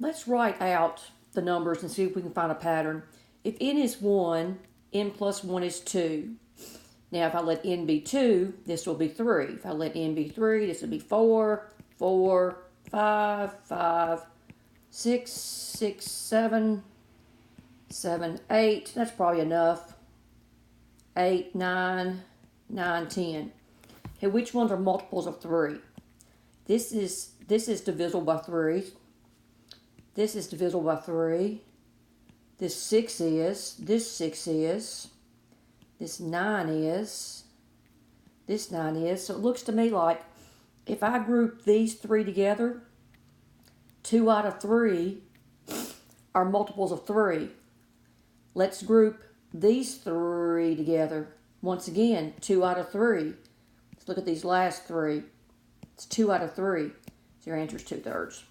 Let's write out the numbers and see if we can find a pattern. If n is 1, n plus 1 is 2. Now, if I let n be 2, this will be 3. If I let n be 3, this will be 4, 4, 5, 5, 6, 6, 7, 7, 8. That's probably enough. 8, 9, 9, 10. Okay, which ones are multiples of 3? This is divisible by 3. This is divisible by 3. This 6 is. This 6 is. This 9 is. This 9 is. So it looks to me like if I group these 3 together, 2 out of 3 are multiples of 3. Let's group these 3 together. Once again, 2 out of 3. Let's look at these last 3. It's 2 out of 3. So your answer is 2/3.